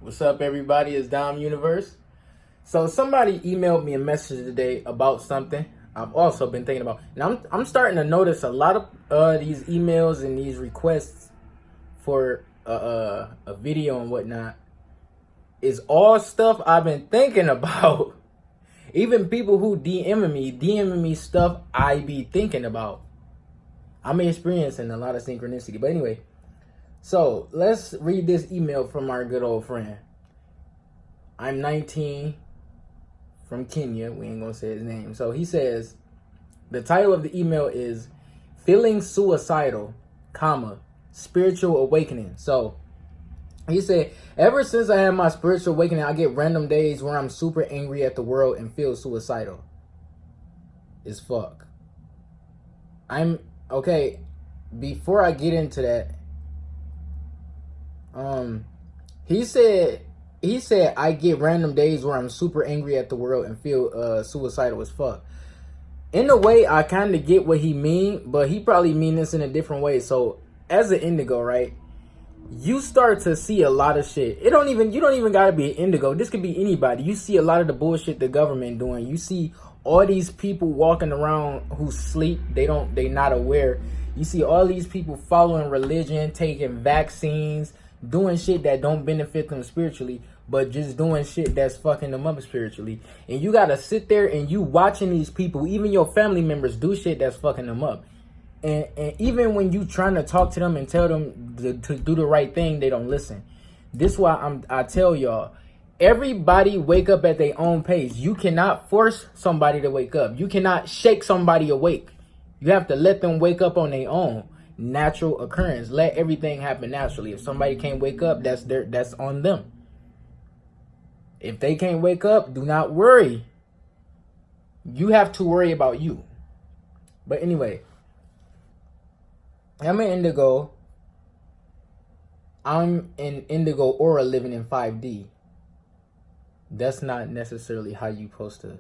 What's up, everybody? It's Dom Universe. So somebody emailed me a message today about something I've also been thinking about, and I'm starting to notice a lot of these emails and these requests for a video and whatnot is all stuff I've been thinking about. Even people who DMing me stuff I be thinking about. I'm experiencing a lot of synchronicity, but anyway. So let's read this email from our good old friend. I'm 19, from Kenya. We ain't gonna say his name. So he says, the title of the email is Feeling Suicidal, Spiritual Awakening. So he said, ever since I had my spiritual awakening, I get random days where I'm super angry at the world and feel suicidal. As fuck. Okay, before I get into that, he said I get random days where I'm super angry at the world and feel suicidal as fuck. In a way, I kind of get what he mean, but he probably mean this in a different way. So as an indigo, right, you start to see a lot of shit. You don't even gotta be an indigo. This could be anybody. You see a lot of the bullshit the government doing. You see all these people walking around who sleep. They not aware. You see all these people following religion, taking vaccines, doing shit that don't benefit them spiritually, but just doing shit that's fucking them up spiritually. And you gotta sit there and you watching these people, even your family members, do shit that's fucking them up. And even when you trying to talk to them and tell them to do the right thing, they don't listen. This is why I tell y'all, everybody wake up at their own pace. You cannot force somebody to wake up. You cannot shake somebody awake. You have to let them wake up on their own. Natural occurrence. Let everything happen naturally. If somebody can't wake up, that's on them. If they can't wake up, do not worry. You have to worry about you. But anyway, I'm an indigo. I'm an indigo aura living in 5D. That's not necessarily how you supposed to.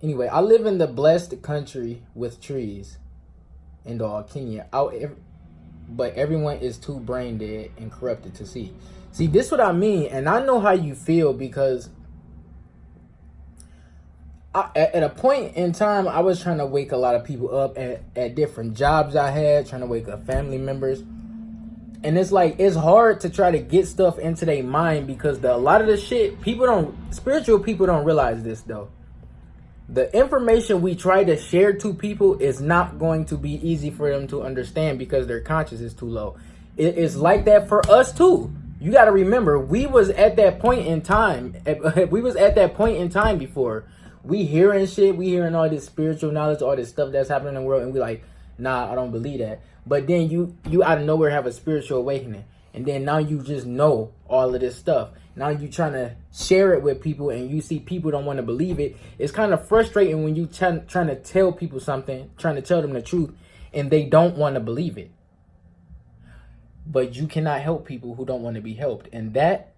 Anyway, I live in the blessed country with trees in Kenya. But everyone is too brain dead and corrupted to see. See, this is what I mean, and I know how you feel because at a point in time, I was trying to wake a lot of people up at different jobs I had, trying to wake up family members. And it's like, it's hard to try to get stuff into their mind because a lot of the shit, spiritual people don't realize this though. The information we try to share to people is not going to be easy for them to understand because their conscience is too low. It is like that for us too. You got to remember, we was at that point in time. We was at that point in time before. We hearing shit. We hearing all this spiritual knowledge, all this stuff that's happening in the world. And we like, nah, I don't believe that. But then you out of nowhere have a spiritual awakening. And then now you just know all of this stuff. Now you trying to share it with people and you see people don't want to believe it. It's kind of frustrating when you trying to tell people something, trying to tell them the truth, and they don't want to believe it. But you cannot help people who don't want to be helped. And that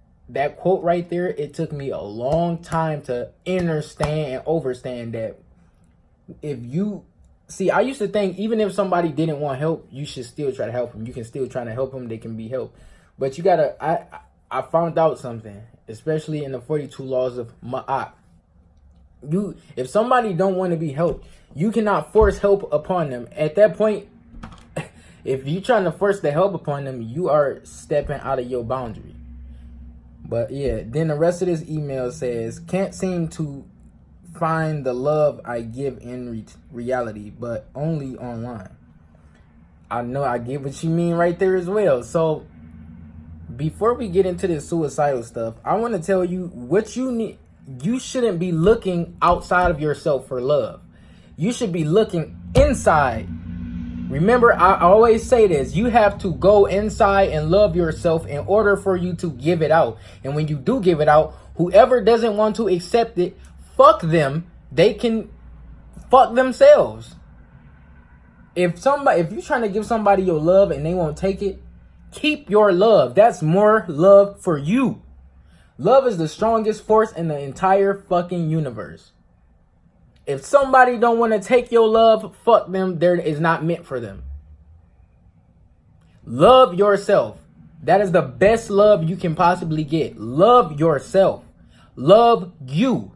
quote right there, it took me a long time to understand and overstand that if you... See, I used to think even if somebody didn't want help, you should still try to help them. You can still try to help them. They can be helped. But you got to... I found out something, especially in the 42 laws of Ma'at. If somebody don't want to be helped, you cannot force help upon them. At that point, if you're trying to force the help upon them, you are stepping out of your boundary. But yeah, then the rest of this email says, can't seem to find the love I give in reality, but only online. I know I get what you mean right there as well. So before we get into this suicidal stuff, I want to tell you what you need. You shouldn't be looking outside of yourself for love. You should be looking inside. Remember, I always say this. You have to go inside and love yourself in order for you to give it out. And when you do give it out, whoever doesn't want to accept it, fuck them. They can fuck themselves. If you're trying to give somebody your love and they won't take it, keep your love. That's more love for you. Love is the strongest force in the entire fucking universe. If somebody don't want to take your love, fuck them. There is not meant for them. Love yourself. That is the best love you can possibly get. Love yourself. Love you.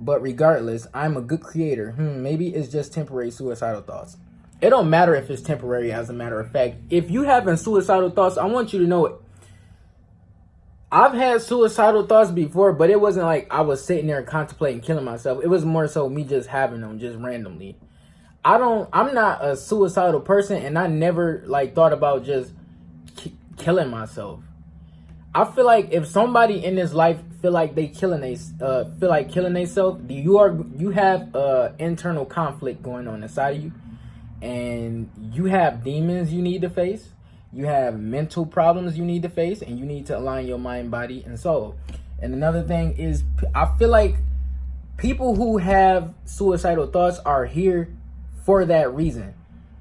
But regardless, I'm a good creator. Maybe it's just temporary suicidal thoughts. It don't matter if it's temporary, as a matter of fact. If you having suicidal thoughts, I want you to know it. I've had suicidal thoughts before, but it wasn't like I was sitting there contemplating killing myself. It was more so me just having them just randomly. I'm not a suicidal person, and I never like thought about just killing myself. I feel like if somebody in this life feel like killing themselves, you have internal conflict going on inside of you, and you have demons you need to face. You have mental problems you need to face, and you need to align your mind, body, and soul. And another thing is, I feel like people who have suicidal thoughts are here for that reason.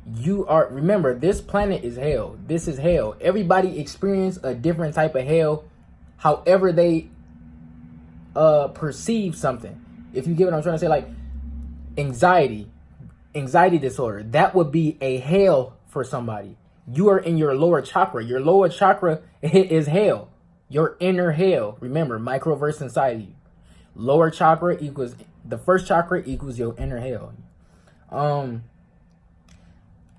Remember, this planet is hell. This is hell. Everybody experience a different type of hell, however they perceive something. If you get what I'm trying to say, like anxiety disorder, that would be a hell for somebody. You are in your lower chakra. Your lower chakra is hell. Your inner hell. Remember, microverse inside of you. Lower chakra equals the first chakra equals your inner hell.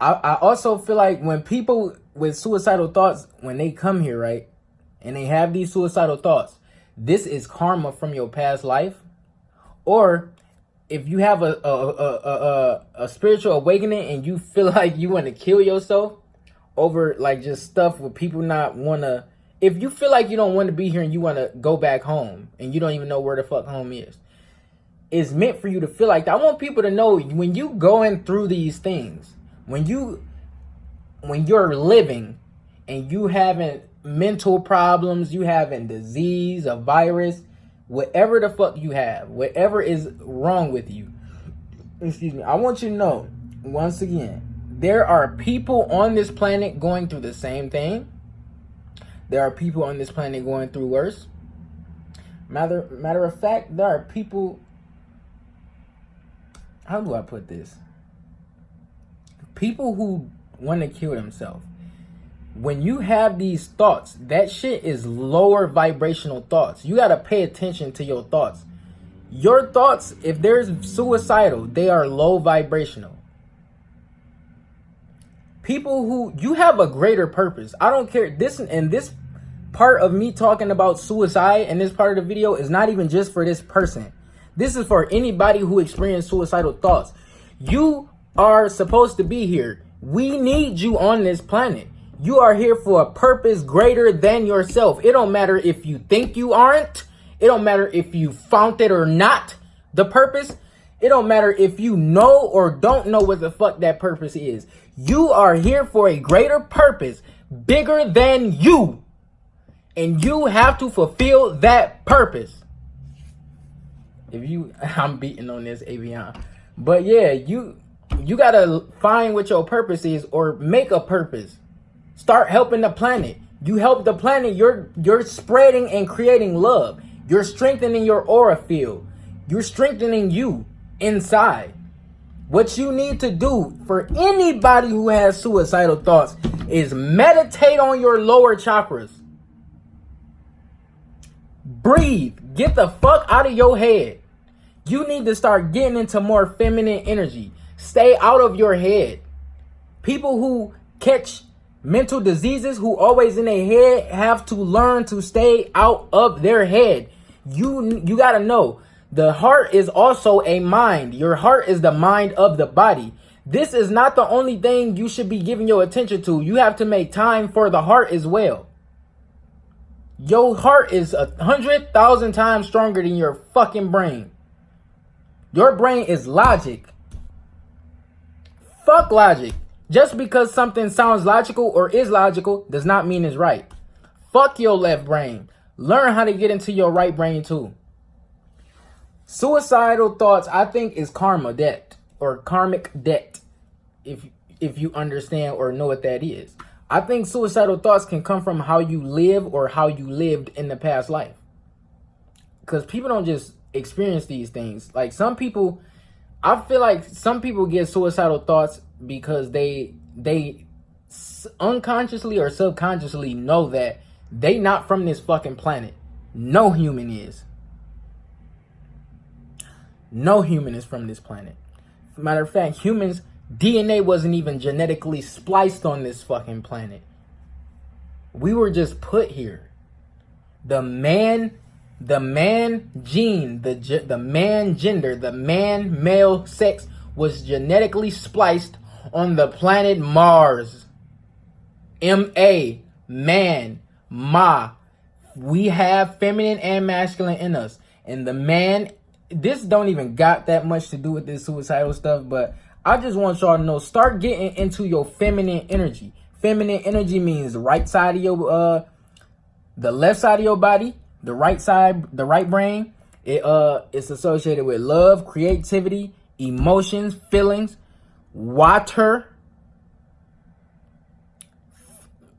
I also feel like when people with suicidal thoughts, when they come here, right, and they have these suicidal thoughts, this is karma from your past life. Or if you have a spiritual awakening and you feel like you want to kill yourself over like just stuff with people not want to, if you feel like you don't want to be here and you want to go back home and you don't even know where the fuck home is, it's meant for you to feel like that. I want people to know when you going through these things, when you're living and you having mental problems, you having disease, a virus, whatever the fuck you have, whatever is wrong with you, excuse me, I want you to know, once again, there are people on this planet going through the same thing. There are people on this planet going through worse. Matter of fact, there are people, how do I put this? People who want to kill themselves. When you have these thoughts, that shit is lower vibrational thoughts. You got to pay attention to your thoughts. Your thoughts, if there's suicidal, they are low vibrational. People who, you have a greater purpose. I don't care. This part of me talking about suicide and this part of the video is not even just for this person. This is for anybody who experienced suicidal thoughts. You are supposed to be here. We need you on this planet. You are here for a purpose greater than yourself. It don't matter if you think you aren't. It don't matter if you found it or not, the purpose. It don't matter if you know or don't know what the fuck that purpose is. You are here for a greater purpose, bigger than you. And you have to fulfill that purpose. I'm beating on this, Avion. But yeah, you gotta find what your purpose is, or make a purpose. Start helping the planet. You help the planet, you're spreading and creating love. You're strengthening your aura field. You're strengthening you inside. What you need to do for anybody who has suicidal thoughts is meditate on your lower chakras. Breathe. Get the fuck out of your head. You need to start getting into more feminine energy. Stay out of your head. People who catch mental diseases, who always in their head, have to learn to stay out of their head. You gotta know, the heart is also a mind. Your heart is the mind of the body. This is not the only thing you should be giving your attention to. You have to make time for the heart as well. Your heart is 100,000 times stronger than your fucking brain. Your brain is logic. Fuck logic. Just because something sounds logical or is logical does not mean it's right. Fuck your left brain. Learn how to get into your right brain too. Suicidal thoughts, I think, is karma debt or karmic debt. If you understand or know what that is. I think suicidal thoughts can come from how you live or how you lived in the past life. Because people don't just experience these things. Like some people, I feel like some people get suicidal thoughts because they unconsciously or subconsciously know that they not from this fucking planet. No human is. No human is from this planet. Matter of fact, humans' DNA wasn't even genetically spliced on this fucking planet. We were just put here. The man gene, the man gender, the man male sex was genetically spliced on the planet Mars. M-A, man, ma. We have feminine and masculine in us. And the man, this don't even got that much to do with this suicidal stuff, but I just want y'all to know, start getting into your feminine energy. Feminine energy means the right side of your, the left side of your body, the right side, the right brain. It's associated with love, creativity, emotions, feelings, water,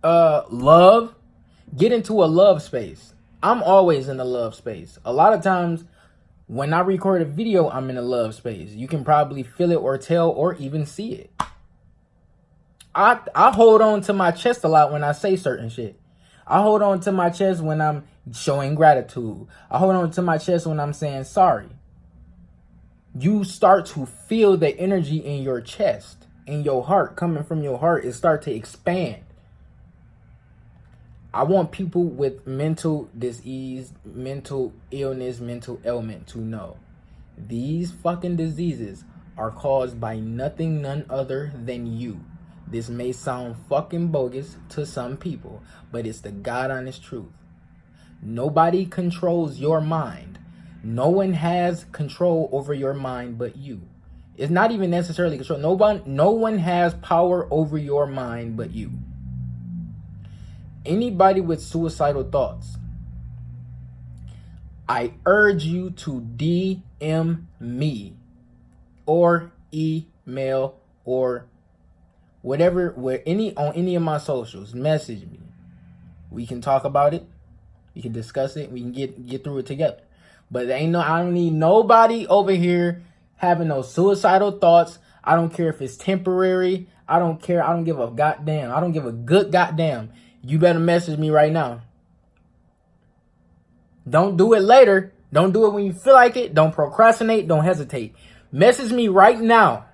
love. Get into a love space. I'm always in a love space. A lot of times when I record a video, I'm in a love space. You can probably feel it or tell or even see it. I hold on to my chest a lot when I say certain shit. I hold on to my chest when I'm showing gratitude. I hold on to my chest when I'm saying sorry. You start to feel the energy in your chest, in your heart, coming from your heart. It start to expand. I want people with mental disease, mental illness, mental ailment to know these fucking diseases are caused by nothing, none other than you. This may sound fucking bogus to some people, but it's the God honest truth. Nobody controls your mind. No one has control over your mind but you. It's not even necessarily control. No one has power over your mind but you. Anybody with suicidal thoughts, I urge you to DM me or email or whatever, on any of my socials. Message me. We can talk about it. We can discuss it. We can get through it together. But I don't need nobody over here having no suicidal thoughts. I don't care if it's temporary. I don't care. I don't give a goddamn. I don't give a good goddamn. You better message me right now. Don't do it later. Don't do it when you feel like it. Don't procrastinate. Don't hesitate. Message me right now.